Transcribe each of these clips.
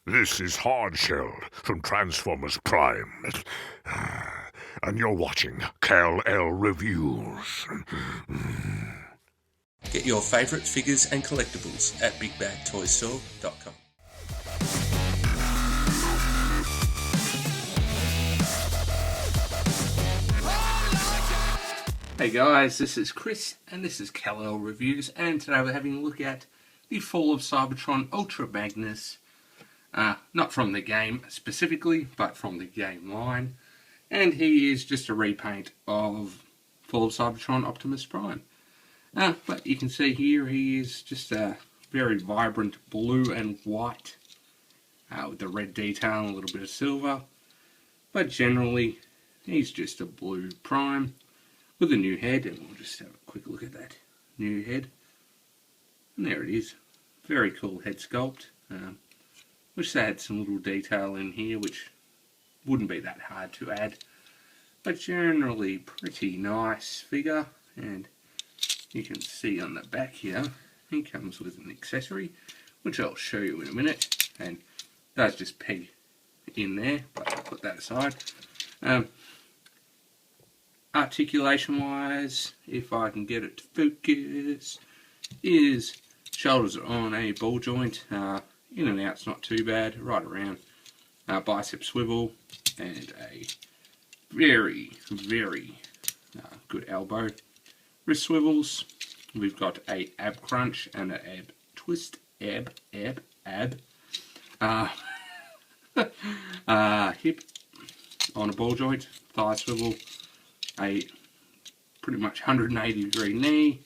This is Hardshell from Transformers Prime. And you're watching Cal-L Reviews. Get your favourite figures and collectibles at BigBadToyStore.com. Hey guys, this is Chris and this is Cal-L Reviews, and today we're having a look at the Fall of Cybertron Ultra Magnus. Not from the game specifically, but from the game line. And he is just a repaint of Fall of Cybertron Optimus Prime. But you can see here he is just a very vibrant blue and white with the red detail and a little bit of silver. But generally, he's just a blue Prime with a new head, and we'll just have a quick look at that new head. And there it is. Very cool head sculpt. Wish they had some little detail in here, which wouldn't be that hard to add. But generally pretty nice figure, and you can see on the back here, he comes with an accessory, which I'll show you in a minute, and does just peg in there, but I'll put that aside. Articulation wise, if I can get it to focus, is shoulders are on a ball joint, in and out's not too bad, right around, bicep swivel, and a very, very good elbow. Wrist swivels, we've got a ab crunch and an ab twist, ab, hip on a ball joint, thigh swivel, a pretty much 180 degree knee,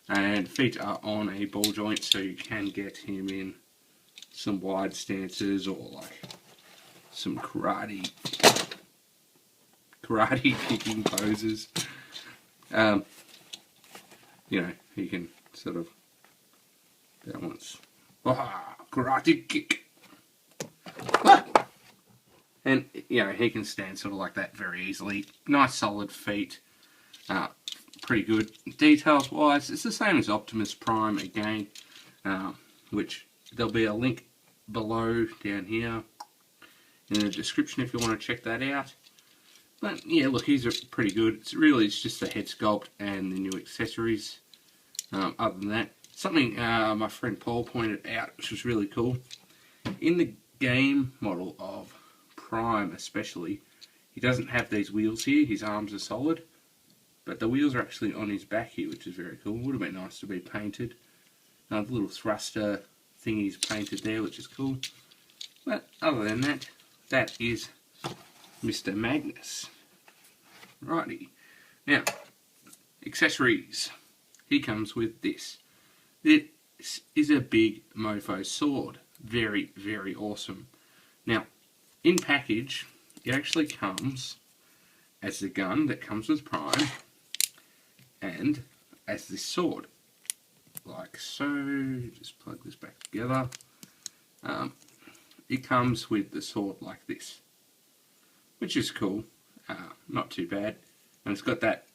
and feet are on a ball joint, so you can get him in some wide stances or like some karate kicking poses. You know, he can sort of balance. Karate kick. And, you know, he can stand sort of like that very easily. Nice solid feet. Pretty good. Details wise, it's the same as Optimus Prime again, which there'll be a link below down here in the description if you want to check that out. But yeah, look, he's pretty good. It's just the head sculpt and the new accessories. Other than that, something my friend Paul pointed out, which was really cool. In the game model of Prime especially, he doesn't have these wheels here. His arms are solid, but the wheels are actually on his back here, which is very cool. Would have been nice to be painted. The little thruster thingy's painted there, which is cool. But other than that, that is Mr. Magnus. Righty. Now, accessories. He comes with this. This is a big mofo sword. Very, very awesome. Now, in package, it actually comes as the gun that comes with Prime, and as this sword. Like so. Just plug this back together. It comes with the sword like this, which is cool. Not too bad. And it's got that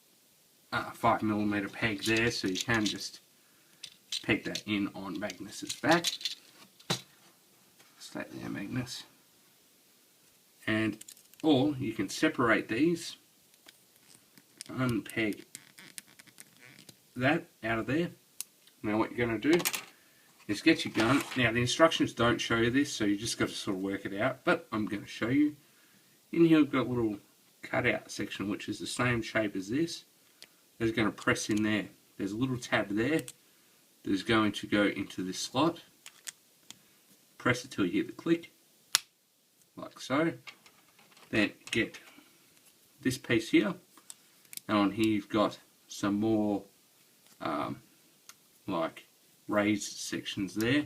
5mm peg there, so you can just peg that in on Magnus's back. Stay there, Magnus. And, or you can separate these, unpeg that out of there. Now what you're going to do is get your gun. Now the instructions don't show you this, so you just got to sort of work it out, but I'm going to show you. In here we've got a little cutout section which is the same shape as this. There's going to press in there. There's a little tab there. There's going to go into this slot. Press it till you hear the click, like so. Then get this piece here, and on here you've got some more like raised sections there.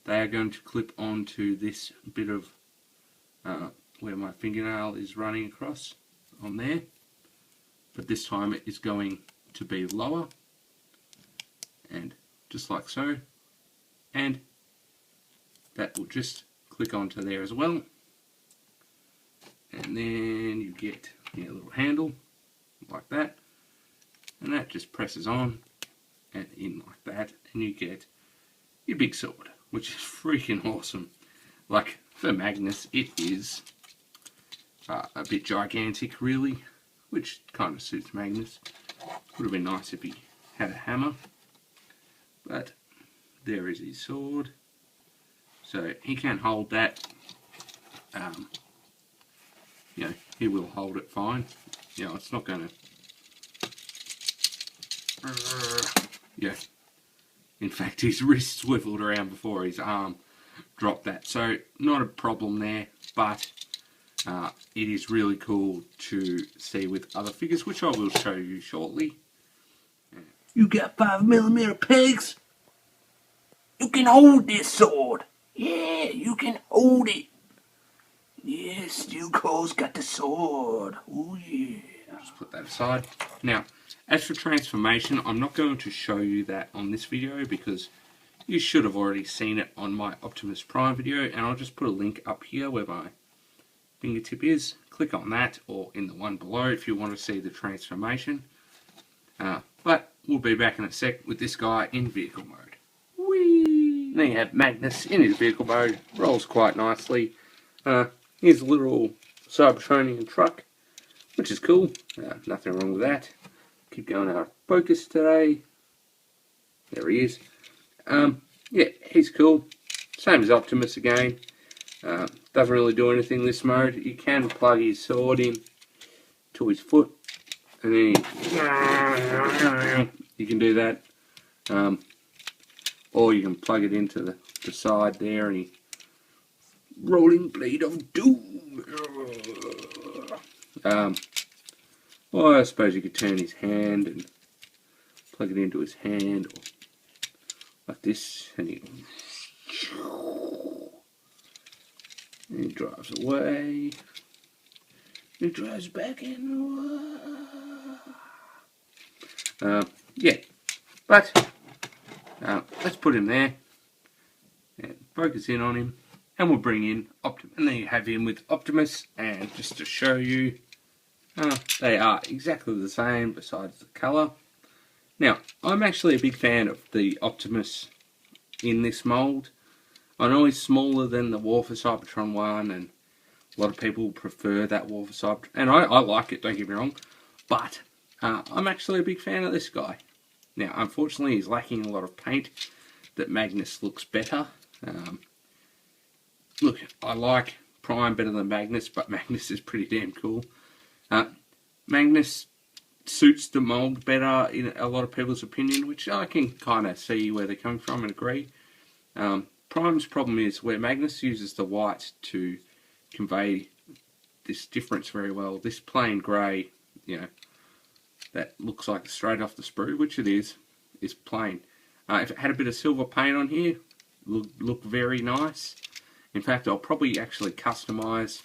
They are going to clip onto this bit of where my fingernail is running across on there, but this time it is going to be lower, and just like so, and that will just click onto there as well. And then you get your little handle like that, and that just presses on and in like that, and you get your big sword, which is freaking awesome. like for Magnus, it is a bit gigantic, really, which kind of suits Magnus. Would have been nice if he had a hammer, but there is his sword, so he can hold that. You know, he will hold it fine. You know, it's not going to. Yeah. In fact, his wrist swiveled around before his arm dropped that, so not a problem there. But it is really cool to see with other figures, which I will show you shortly. You got 5mm pegs? You can hold this sword. Yeah, you can hold it. Yeah, Steel Cole's got the sword. Oh yeah. Just put that aside. Now, as for transformation, I'm not going to show you that on this video because you should have already seen it on my Optimus Prime video, and I'll just put a link up here where my fingertip is. Click on that, or in the one below if you want to see the transformation. But we'll be back in a sec with this guy in vehicle mode. Whee! Then you have Magnus in his vehicle mode. Rolls quite nicely. Here's a little Cybertronian truck, which is cool. Nothing wrong with that. Keep going out of focus today. There he is. Yeah, he's cool. Same as Optimus again. Doesn't really do anything in this mode. You can plug his sword in to his foot, and then you can do that. Or you can plug it into the side there, and he rolling blade of doom. Well, I suppose you could turn his hand and plug it into his hand, or like this, and he drives away. He drives back in. Yeah, but let's put him there and focus in on him, and we'll bring in Optimus. And then you have him with Optimus, and just to show you, they are exactly the same besides the colour. Now, I'm actually a big fan of the Optimus in this mould. I know he's smaller than the War for Cybertron one, and a lot of people prefer that War for Cybertron, and I like it, don't get me wrong, but I'm actually a big fan of this guy. Now, unfortunately, he's lacking a lot of paint. That Magnus looks better. Look, I like Prime better than Magnus, but Magnus is pretty damn cool. Magnus suits the mould better in a lot of people's opinion, which I can kind of see where they're coming from and agree. Prime's problem is where Magnus uses the white to convey this difference very well. This plain grey, you know, that looks like straight off the sprue, which it is plain. If it had a bit of silver paint on here, look very nice. In fact, I'll probably actually customise.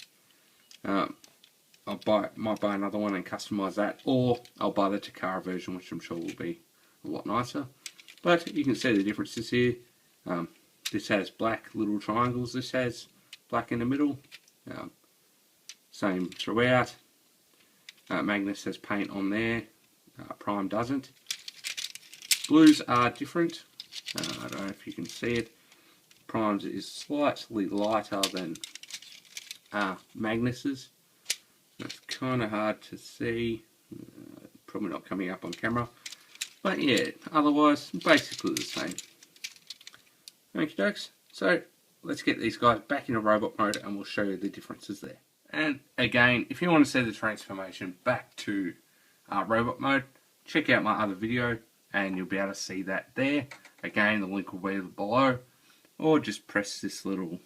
Might buy another one and customise that, or I'll buy the Takara version, which I'm sure will be a lot nicer. But you can see the differences here. This has black little triangles. This has black in the middle. Same throughout. Magnus has paint on there. Prime doesn't. Blues are different. I don't know if you can see it. Prime's is slightly lighter than Magnus's. That's kind of hard to see. Probably not coming up on camera. But yeah, otherwise, basically the same. Okie dokes. So, let's get these guys back into robot mode and we'll show you the differences there. And again, if you want to see the transformation back to robot mode, check out my other video and you'll be able to see that there. Again, the link will be below, or just press this little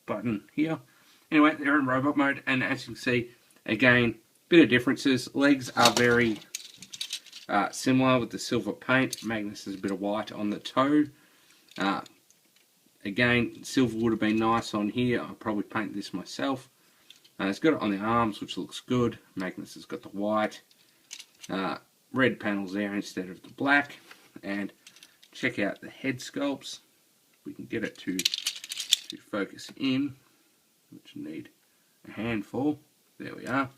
button here. Anyway, they're in robot mode, and as you can see, again, bit of differences. Legs are very similar with the silver paint. Magnus has a bit of white on the toe. Again, silver would have been nice on here. I'll probably paint this myself. It's got it on the arms, which looks good. Magnus has got the white. Red panels there instead of the black. And check out the head sculpts. We can get it to focus in, which you need a handful. There we are.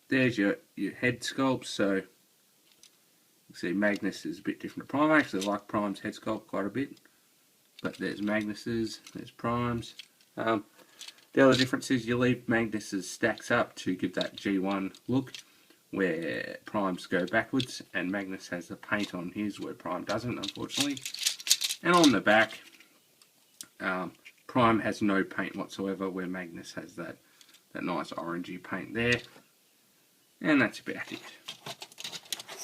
There's your head sculpt. So you see Magnus is a bit different to Prime. I actually like Prime's head sculpt quite a bit. But there's Magnus's, there's Prime's. The other difference is you leave Magnus's stacks up to give that G1 look, where Prime's go backwards, and Magnus has the paint on his where Prime doesn't, unfortunately. And on the back, Prime has no paint whatsoever, where Magnus has that nice orangey paint there. And that's about it.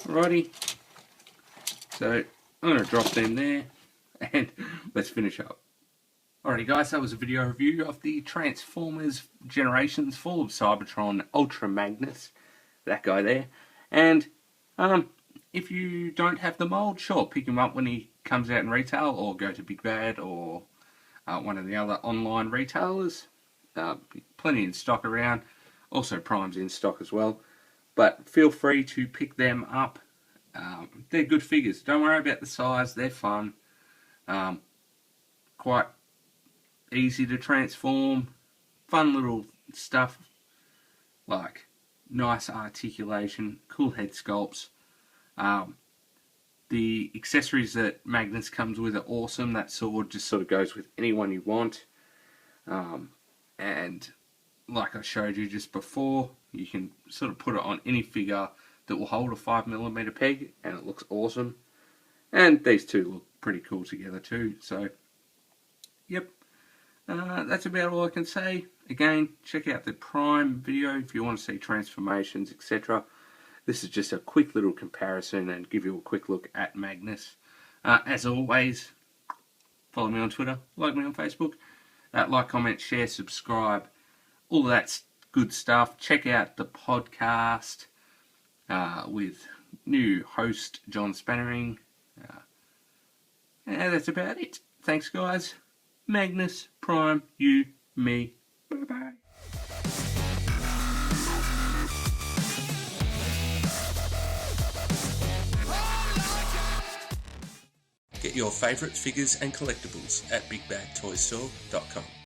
Alrighty. So I'm going to drop them there, and let's finish up. Alrighty guys, that was a video review of the Transformers Generations full of Cybertron Ultra Magnus. That guy there. And if you don't have the mold, sure, pick him up when he comes out in retail, or go to Big Bad or one of the other online retailers. Plenty in stock around. Also Prime's in stock as well. But feel free to pick them up. They're good figures. Don't worry about the size. They're fun. Quite easy to transform. Fun little stuff. Like nice articulation. Cool head sculpts. The accessories that Magnus comes with are awesome. That sword just sort of goes with anyone you want. And like I showed you just before, you can sort of put it on any figure that will hold a 5mm peg, and it looks awesome. And these two look pretty cool together too. So, yep. That's about all I can say. Again, check out the Prime video if you want to see transformations, etc. This is just a quick little comparison and give you a quick look at Magnus. As always, follow me on Twitter, like me on Facebook. Like, comment, share, subscribe. All of that's good stuff. Check out the podcast with new host John Spannering. And that's about it. Thanks guys. Magnus, Prime, you, me. Bye-bye. Get your favourite figures and collectibles at BigBadToyStore.com.